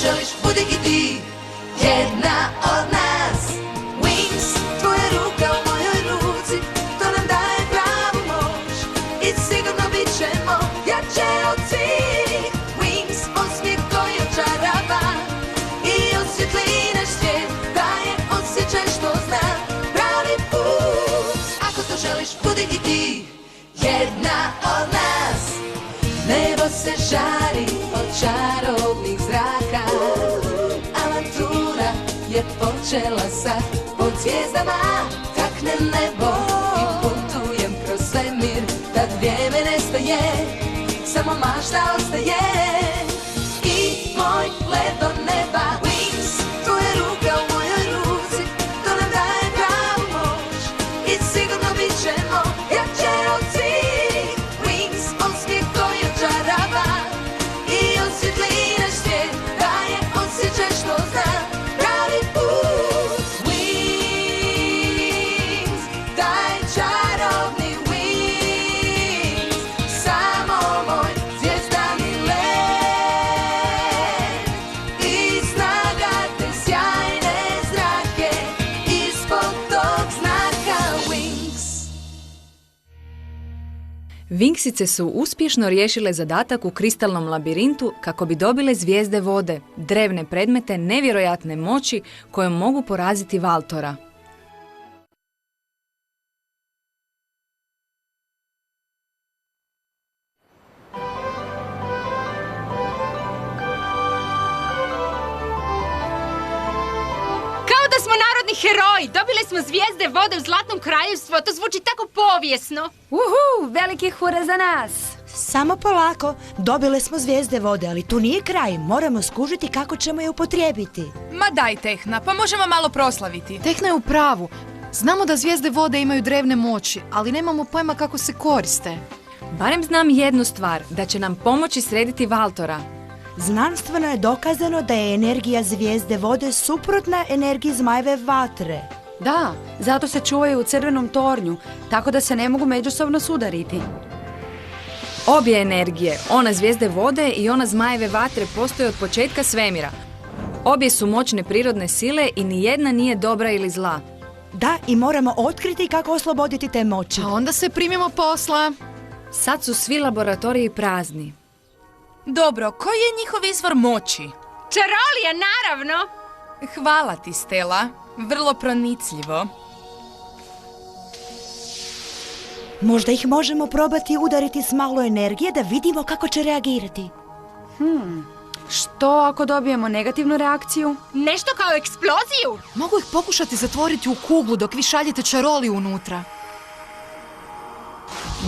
želiš, budi i ti jedna od nas. Wings, tvoja ruka u mojoj ruci, to nam daje pravu moć i sigurno bit ćemo jače od svih. Wings, osmijeh koji očarava i osvijetli naš svijet, daje osjećaj što zna pravi put. Ako to želiš, budi i ti jedna od nas. Nebo se žari od čarobnih zraka, avantura je počela sad. Pod zvijezdama takne nebo i putujem kroz svemir. Tad vrijeme nestaje, samo mašta ostaje. I moj let do neba. Wings, tvoja ruka u mojoj ruci, to nam daje pravu moć i sigurno bit ćemo jače od svih. Wings, osmijeh koji očarava i osvijetli naš svijet, daje osjećaj što zna pravi put. Wings, daj čarobni wings, samo moj zvijezdani let i snaga te sjajne zrake ispod tog znaka Wings. Wingsice su uspješno riješile zadatak u kristalnom labirintu kako bi dobile zvijezde vode, drevne predmete nevjerojatne moći kojom mogu poraziti Valtora. Kao da smo narodni heroji! Dobili smo zvijezde vode u Zlatnom kraljevstvu, a to zvuči tako povijesno. Uhu, veliki hura za nas! Samo polako, dobile smo zvijezde vode, ali tu nije kraj. Moramo skužiti kako ćemo je upotrijebiti. Ma daj, Tehna, pa možemo malo proslaviti. Tehna je u pravu. Znamo da zvijezde vode imaju drevne moći, ali nemamo pojma kako se koriste. Barem znam jednu stvar, da će nam pomoći srediti Valtora. Znanstveno je dokazano da je energija zvijezde vode suprotna energiji zmajeve vatre. Da, zato se čuvaju u crvenom tornju, tako da se ne mogu međusobno sudariti. Obje energije, ona zvijezde vode i ona zmajeve vatre, postoje od početka svemira. Obje su moćne prirodne sile i nijedna nije dobra ili zla. Da, i moramo otkriti kako osloboditi te moći. A onda se primimo posla. Sad su svi laboratoriji prazni. Dobro, koji je njihov izvor moći? Čarolija, naravno! Hvala ti, Stella. Vrlo pronicljivo. Možda ih možemo probati udariti s malo energije da vidimo kako će reagirati. Što ako dobijemo negativnu reakciju? Nešto kao eksploziju? Mogu ih pokušati zatvoriti u kuglu dok vi šaljete čaroliju unutra.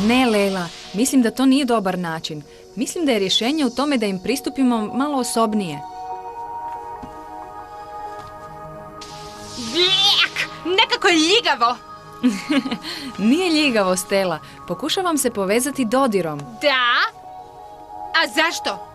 Ne, Lela, mislim da to nije dobar način. Mislim da je rješenje u tome da im pristupimo malo osobnije. Bljak! Nekako je ljigavo. Nije ljigavo, Stella. Pokušavam se povezati dodirom. Da? A zašto?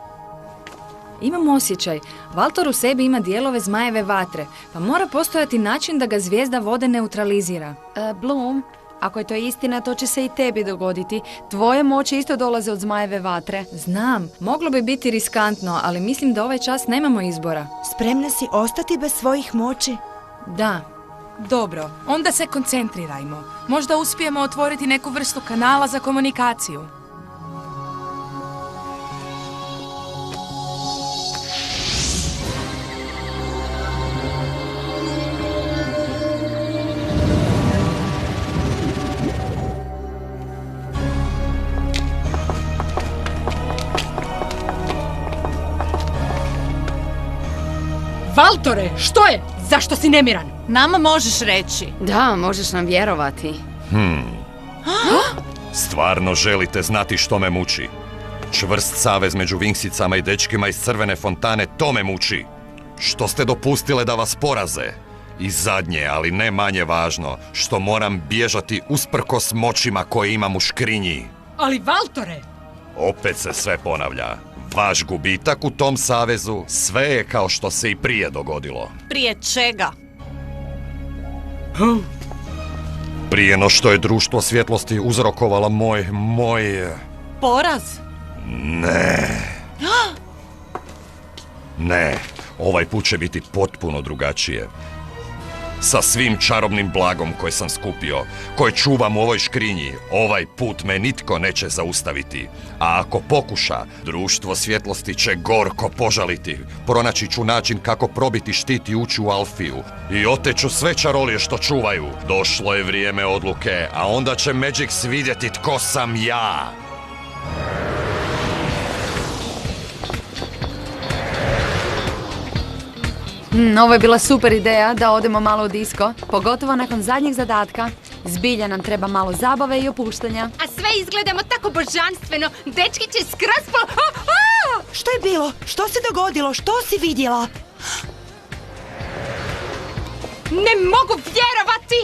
Imam osjećaj. Valtor u sebi ima dijelove zmajeve vatre, pa mora postojati način da ga zvijezda vode neutralizira. Bloom, ako je to istina, to će se i tebi dogoditi. Tvoje moći isto dolaze od zmajeve vatre. Znam, moglo bi biti riskantno, ali mislim da ovaj čas nemamo izbora. Spremna si ostati bez svojih moći? Da. Dobro, onda se koncentrirajmo. Možda uspijemo otvoriti neku vrstu kanala za komunikaciju. Valtore, što je? Zašto si nemiran? Nama možeš reći. Da, možeš nam vjerovati. Stvarno želite znati što me muči? Čvrst savez među Wingsicama i dečkima iz Crvene fontane, to me muči. Što ste dopustile da vas poraze? I zadnje, ali ne manje važno, što moram bježati usprkos moćima koje imam u škrinji. Ali Valtore! Opet se sve ponavlja. Vaš gubitak u tom savezu sve je kao što se i prije dogodilo. Prije čega? Prije no što je društvo svjetlosti uzrokovalo moj... Poraz? Ne. Ne. Ovaj put će biti potpuno drugačije. Sa svim čarobnim blagom koje sam skupio, koje čuvam u ovoj škrinji, ovaj put me nitko neće zaustaviti. A ako pokuša, društvo svjetlosti će gorko požaliti. Pronaći ću način kako probiti štit i ući u Alfiju. I oteću sve čarolije što čuvaju. Došlo je vrijeme odluke, a onda će Magix vidjeti tko sam ja. Ovo je bila super ideja da odemo malo u disko, pogotovo nakon zadnjeg zadatka. Zbilja nam treba malo zabave i opuštanja. A sve izgledamo tako božanstveno. Dečki će skroz po... Što je bilo? Što se dogodilo? Što si vidjela? Ne mogu vjerovati!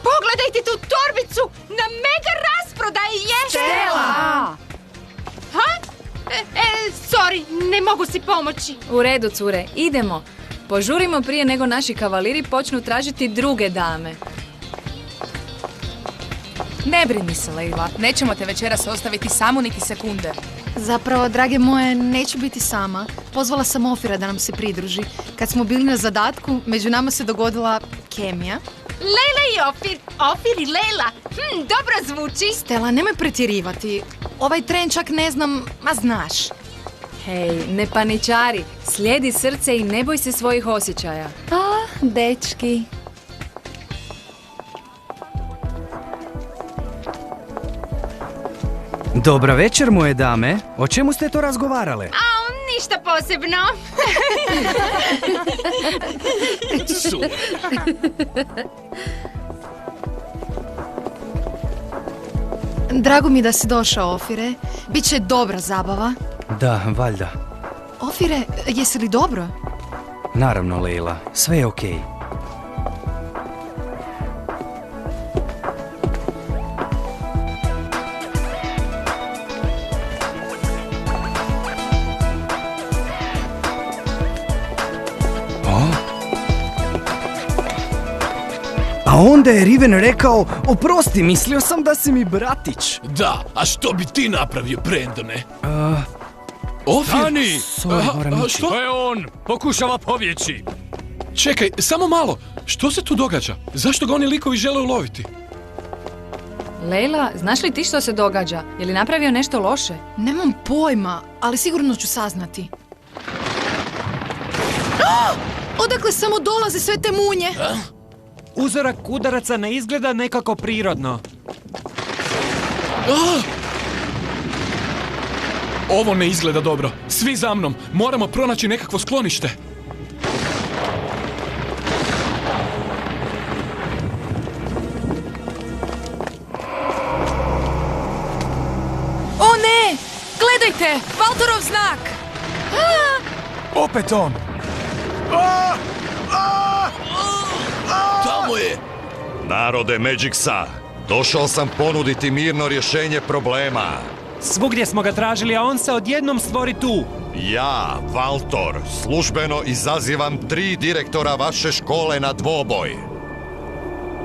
Pogledajte tu torbicu! Na mega rasprodaji je! Stella! Sorry, ne mogu si pomoći. U redu, cure, idemo. Požurimo prije nego naši kavaliri počnu tražiti druge dame. Ne brini se, Leila. Nećemo te večeras ostaviti samu niti sekunde. Zapravo, drage moje, neću biti sama. Pozvala sam Ofira da nam se pridruži. Kad smo bili na zadatku, među nama se dogodila kemija. Leila i Ofir. Ofir i Leila. Dobro zvuči. Stella, nemoj pretjerivati. Ovaj tren čak ne znam, a znaš. Hej, ne paničari, slijedi srce i ne boj se svojih osjećaja. Dečki. Dobra večer, moje dame. O čemu ste to razgovarale? Ništa posebno. Drago mi da si došao, Ofire. Biće dobra zabava. Da, valjda. Ofire, jesi li dobro? Naravno, Leila. Sve je okej. A onda je Riven rekao, oprosti, mislio sam da si mi bratić. Da, a što bi ti napravio, Brendone? Ofir? Stani! Moram ići. Što? To je on! Pokušava pobjeći! Čekaj, samo malo. Što se tu događa? Zašto ga oni likovi žele uloviti? Leila, znaš li ti što se događa? Je li napravio nešto loše? Nemam pojma, ali sigurno ću saznati. Odakle samo dolaze sve te munje? Uzorak udaraca ne izgleda nekako prirodno. Ovo ne izgleda dobro. Svi za mnom. Moramo pronaći nekakvo sklonište. O ne! Gledajte! Valtorov znak! Opet on! Tamo je! Narode Magixa, došao sam ponuditi mirno rješenje problema. Svugdje smo ga tražili, a on se odjednom stvori tu. Ja, Valtor, službeno izazivam 3 direktora vaše škole na dvoboj.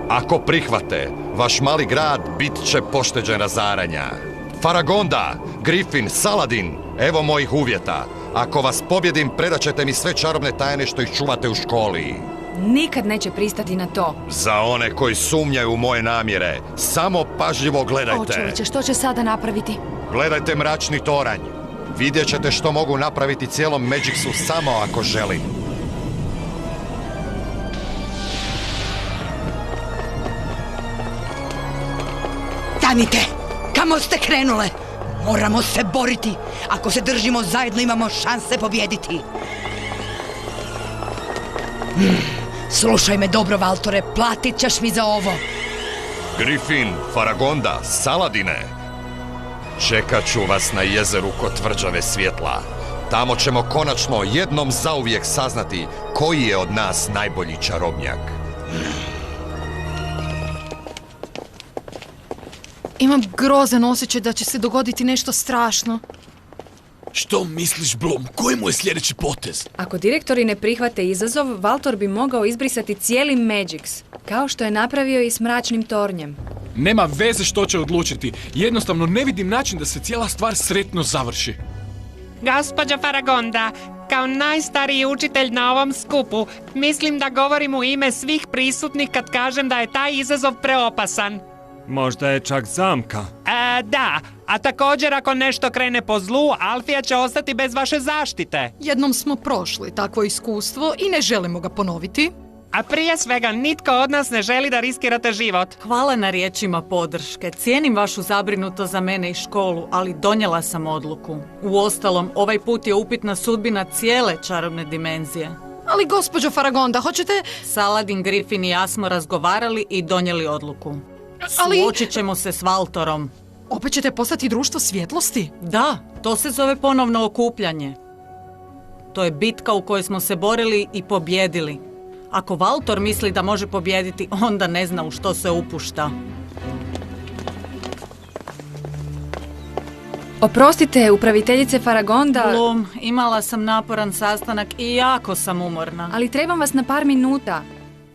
Ako prihvate, vaš mali grad bit će pošteđen razaranja. Faragonda, Griffin, Saladin, evo mojih uvjeta. Ako vas pobjedim, predat ćete mi sve čarobne tajne što ih čuvate u školi. Nikad neće pristati na to. Za one koji sumnjaju u moje namjere, samo pažljivo gledajte. O čovječe, što će sada napraviti? Gledajte mračni toranj. Vidjet ćete što mogu napraviti cijelom Magixu samo ako želim. Stanite! Kamo ste krenule? Moramo se boriti. Ako se držimo zajedno imamo šanse pobijediti. Slušaj me dobro, Valtore, platit ćeš mi za ovo. Griffin, Faragonda, Saladine. Čekat ću vas na jezeru kod tvrđave svjetla. Tamo ćemo konačno jednom zauvijek saznati koji je od nas najbolji čarobnjak. Imam grozan osjećaj da će se dogoditi nešto strašno. Što misliš, Blom? Koji mu je sljedeći potez? Ako direktori ne prihvate izazov, Valtor bi mogao izbrisati cijeli Magix, kao što je napravio i s mračnim tornjem. Nema veze što će odlučiti. Jednostavno ne vidim način da se cijela stvar sretno završi. Gospođo Faragonda, kao najstariji učitelj na ovom skupu, mislim da govorim u ime svih prisutnih kad kažem da je taj izazov preopasan. Možda je čak zamka. Da, a također ako nešto krene po zlu, Alfija će ostati bez vaše zaštite. Jednom smo prošli takvo iskustvo i ne želimo ga ponoviti. A prije svega nitko od nas ne želi da riskirate život. Hvala na riječima podrške. Cijenim vašu zabrinutost za mene i školu, ali donijela sam odluku. Uostalom, ovaj put je upitna sudbina cijele čarobne dimenzije. Ali gospođo Faragonda, hoćete... Saladin, Griffin i ja smo razgovarali i donijeli odluku. Ali... Suočit ćemo se s Valtorom. Opet ćete postati društvo svjetlosti? Da, to se zove ponovno okupljanje. To je bitka u kojoj smo se borili i pobjedili. Ako Valtor misli da može pobijediti, onda ne zna u što se upušta. Oprostite, upraviteljice Faragonda... Bloom, imala sam naporan sastanak i jako sam umorna. Ali trebam vas na par minuta.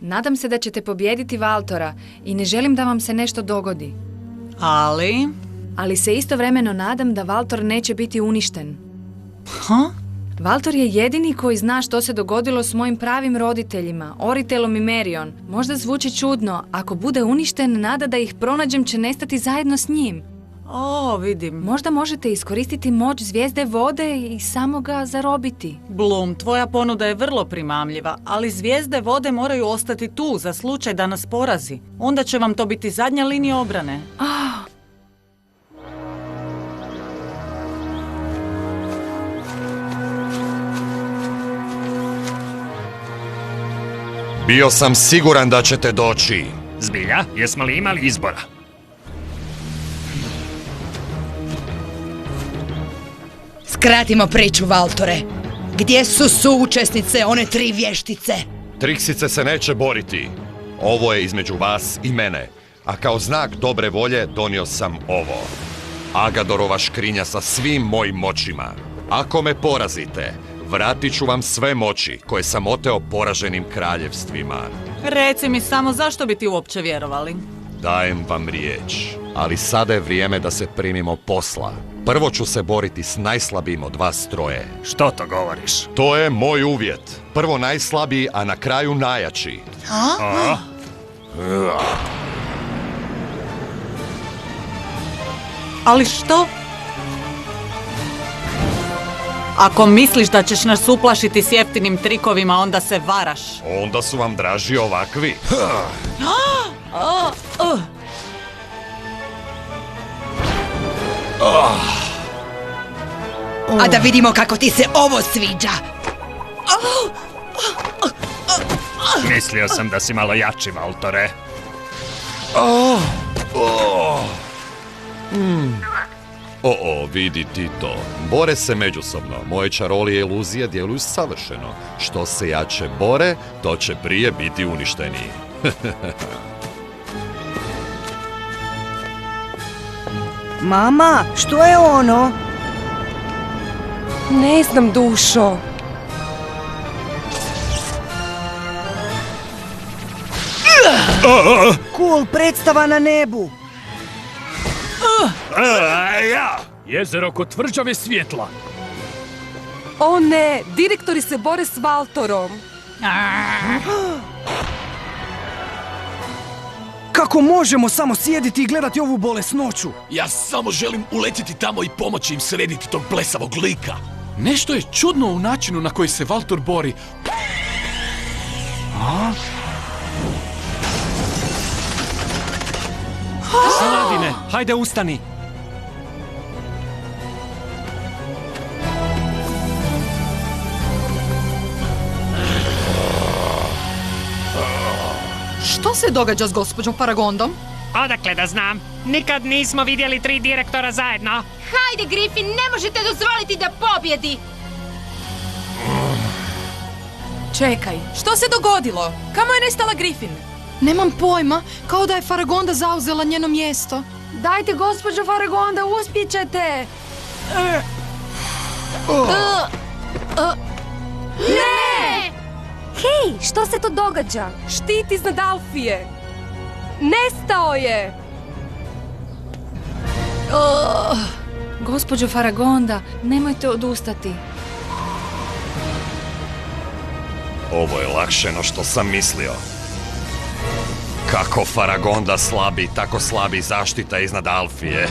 Nadam se da ćete pobijediti Valtora i ne želim da vam se nešto dogodi. Ali se istovremeno nadam da Valtor neće biti uništen. Valtor je jedini koji zna što se dogodilo s mojim pravim roditeljima, Oritelom i Merion. Možda zvuči čudno, ako bude uništen, nada da ih pronađem će nestati zajedno s njim. Vidim. Možda možete iskoristiti moć zvijezde vode i samo ga zarobiti. Bloom, tvoja ponuda je vrlo primamljiva, ali zvijezde vode moraju ostati tu za slučaj da nas porazi. Onda će vam to biti zadnja linija obrane. Bio sam siguran da ćete doći. Zbilja, jesmo li imali izbora? Skratimo priču, Valtore. Gdje su suučesnice, one 3 vještice? Triksice se neće boriti. Ovo je između vas i mene. A kao znak dobre volje donio sam ovo. Agadorova škrinja sa svim mojim moćima. Ako me porazite, vratit ću vam sve moći koje sam oteo poraženim kraljevstvima. Reci mi samo, zašto bi ti uopće vjerovali? Dajem vam riječ, ali sada je vrijeme da se primimo posla. Prvo ću se boriti s najslabijim od vas troje. Što to govoriš? To je moj uvjet. Prvo najslabiji, a na kraju najjači. Ali što? Ako misliš da ćeš nas uplašiti s jeftinim trikovima, onda se varaš. Onda su vam draži ovakvi. A da vidimo kako ti se ovo sviđa. Mislio sam da si malo jači, Valtore. Vidi ti to. Bore se međusobno. Moje čarolije iluzije djeluju savršeno. Što se jače bore, to će prije biti uništeni. Mama, što je ono? Ne znam, dušo. Cool, predstava na nebu. Jezero kod tvrđave svjetla. O ne, direktori se bore s Valtorom. Kako možemo samo sjediti i gledati ovu bolesnoću? Ja samo želim uletiti tamo i pomoći im srediti tog blesavog lika. Nešto je čudno u načinu na koji se Valtor bori. Saladine, hajde ustani. Što se događa s gospođom Faragondom? Odakle da znam? Nikad nismo vidjeli 3 direktora zajedno. Hajde, Griffin, ne možete dozvoliti da pobjedi! Čekaj, što se dogodilo? Kamo je nestala Griffin? Nemam pojma, kao da je Faragonda zauzela njeno mjesto. Dajte, gospođo Faragonda, uspjet ćete! Ne! Hej, što se to događa? Štit iznad Alfije! Nestao je! Gospođo Faragonda, nemojte odustati. Ovo je lakše no što sam mislio. Kako Faragonda slabi, tako slabi zaštita iznad Alfije.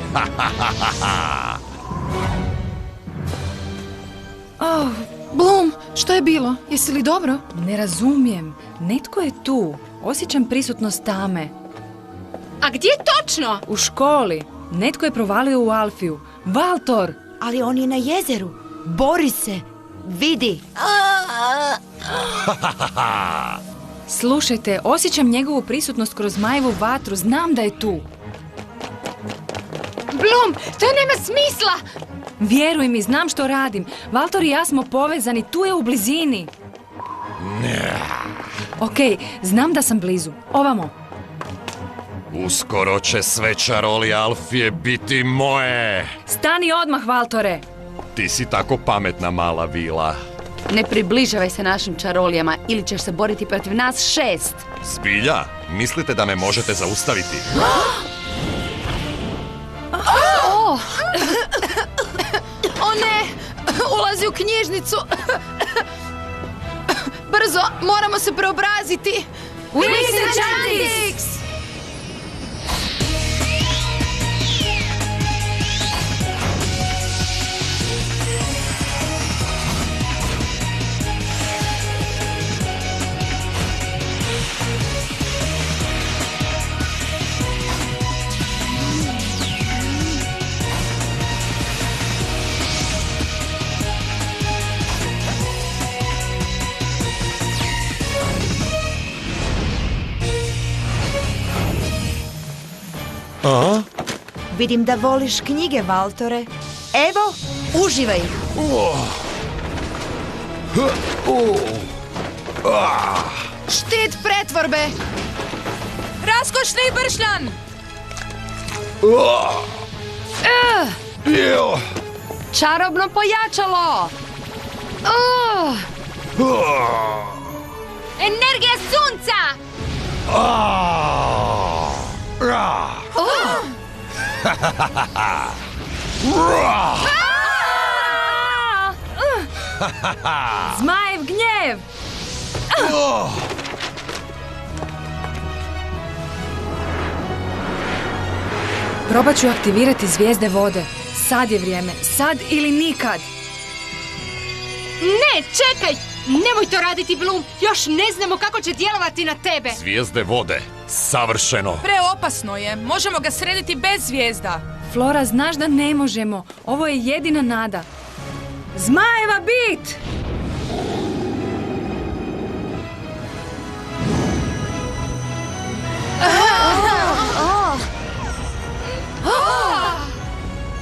Oh, Bloom, što je bilo? Jesi li dobro? Ne razumijem. Netko je tu. Osjećam prisutnost tame. A gdje točno? U školi. Netko je provalio u Alfiju. Valtor! Ali on je na jezeru. Bori se. Vidi. Slušajte, osjećam njegovu prisutnost kroz Majevu vatru. Znam da je tu. Bloom, to nema smisla! Vjeruj mi, znam što radim. Valtor i ja smo povezani, tu je u blizini. Ok, znam da sam blizu. Ovamo. Uskoro će sve čarolije Alfije biti moje. Stani odmah, Valtore. Ti si tako pametna, mala vila. Ne približavaj se našim čarolijama ili ćeš se boriti protiv nas 6. Zbilja? Mislite da me možete zaustaviti? O ne! Ulazi u knjižnicu! Brzo, moramo se preobraziti! Winsentix! Vidim da voliš knjige, Valtore. Evo, uživaj. Štit pretvorbe! Raskošni bršljan! Čarobno pojačalo! Energija sunca! Zmajev gnjev! Probat ću aktivirati zvijezde vode. Sad je vrijeme. Sad ili nikad. Ne, čekaj! Nemoj to raditi, Bloom! Još ne znamo kako će djelovati na tebe! Zvijezde vode. Savršeno. Preopasno je. Možemo ga srediti bez zvijezda. Flora, znaš da ne možemo. Ovo je jedina nada. Zmajeva bit!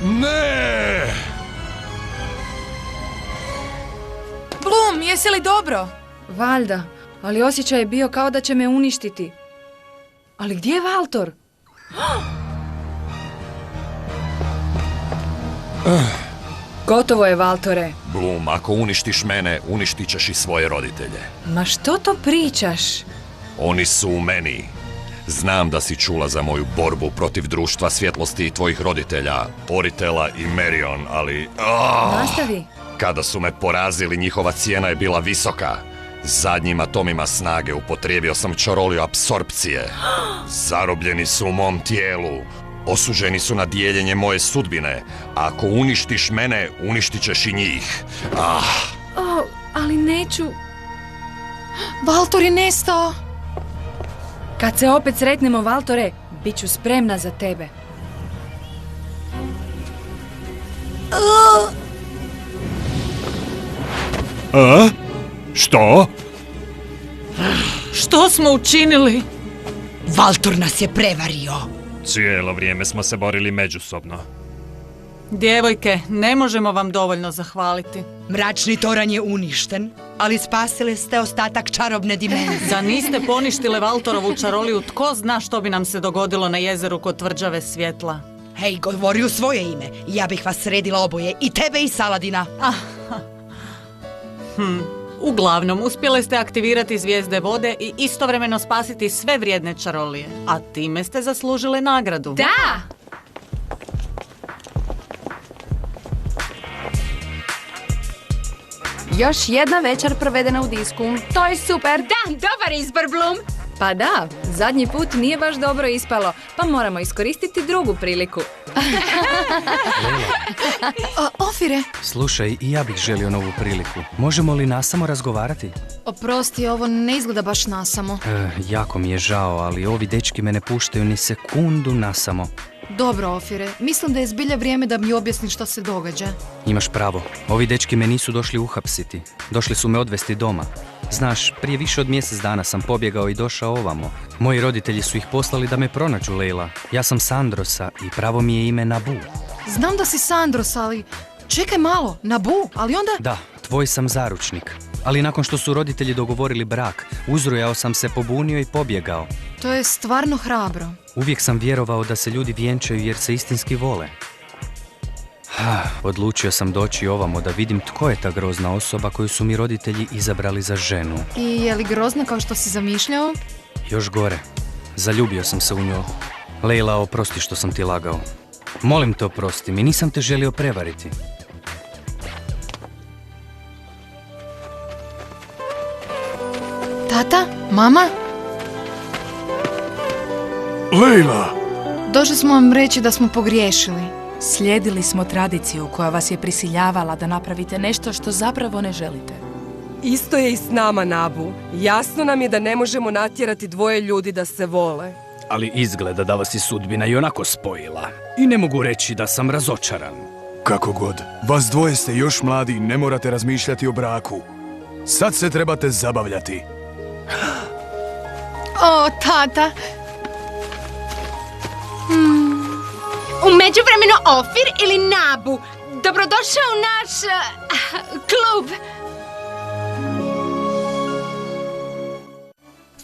Ne! Bloom, jesi li dobro? Valjda, ali osjećaj je bio kao da će me uništiti. Ali gdje je Valtor? Gotovo je, Valtore. Bloom, ako uništiš mene, uništit ćeš i svoje roditelje. Ma što to pričaš? Oni su u meni. Znam da si čula za moju borbu protiv društva svjetlosti i tvojih roditelja, Oritela i Merion, ali... Nastavi. Kada su me porazili, njihova cijena je bila visoka. Zadnjim atomima snage upotrijebio sam čaroliju apsorpcije. Zarobljeni su u mom tijelu. Osuđeni su na dijeljenje moje sudbine. A ako uništiš mene, uništit ćeš i njih. Ali neću... Valtor je nestao. Kad se opet sretnemo, Valtore, bit ću spremna za tebe. Što? Što smo učinili? Valtor nas je prevario. Cijelo vrijeme smo se borili međusobno. Djevojke, ne možemo vam dovoljno zahvaliti. Mračni toranj je uništen, ali spasili ste ostatak čarobne dimenzije. Da niste poništile Valtorovu čaroliju, tko zna što bi nam se dogodilo na jezeru kod tvrđave svjetla. Hej, govori u svoje ime. Ja bih vas sredila oboje, i tebe i Saladina. Uglavnom, uspjeli ste aktivirati zvijezde vode i istovremeno spasiti sve vrijedne čarolije. A time ste zaslužile nagradu. Da! Još jedna večer provedena u disku. To je super. Da, dobar izbor, Bloom. Pa da, zadnji put nije baš dobro ispalo, pa moramo iskoristiti drugu priliku. Ofire. Slušaj, i ja bih želio novu priliku. Možemo li nasamo razgovarati? Oprosti, ovo ne izgleda baš nasamo. Jako mi je žao, ali ovi dečki me ne puštaju ni sekundu nasamo. Dobro, Ofire, mislim da je zbilja vrijeme da mi objasniš što se događa. Imaš pravo, ovi dečki me nisu došli uhapsiti. Došli su me odvesti doma. Znaš, prije više od mjesec dana sam pobjegao i došao ovamo. Moji roditelji su ih poslali da me pronađu, Lejla. Ja sam Sandrosa i pravo mi je ime Nabu. Znam da si Sandros, ali... Čekaj malo, Nabu, ali onda... Da, tvoj sam zaručnik. Ali nakon što su roditelji dogovorili brak, uzrujao sam se, pobunio i pobjegao. To je stvarno hrabro. Uvijek sam vjerovao da se ljudi vjenčaju jer se istinski vole. Odlučio sam doći ovamo da vidim tko je ta grozna osoba koju su mi roditelji izabrali za ženu. I je li grozna kao što si zamišljao? Još gore. Zaljubio sam se u nju. Lejla, oprosti što sam ti lagao. Molim te, oprosti mi, nisam te želio prevariti. Tata? Mama? Lejla! Došli smo vam reći da smo pogriješili. Slijedili smo tradiciju koja vas je prisiljavala da napravite nešto što zapravo ne želite. Isto je i s nama, Nabu. Jasno nam je da ne možemo natjerati dvoje ljudi da se vole. Ali izgleda da vas je sudbina i onako spojila. I ne mogu reći da sam razočaran. Kako god, vas dvoje ste još mladi i ne morate razmišljati o braku. Sad se trebate zabavljati. O, tata! U međuvremenu Ofir ili Nabu, dobrodošao u naš klub.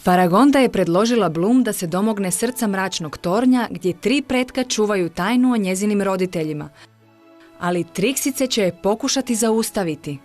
Faragonda je predložila Bloom da se domogne srca mračnog tornja gdje 3 pretka čuvaju tajnu o njezinim roditeljima. Ali Triksice će je pokušati zaustaviti.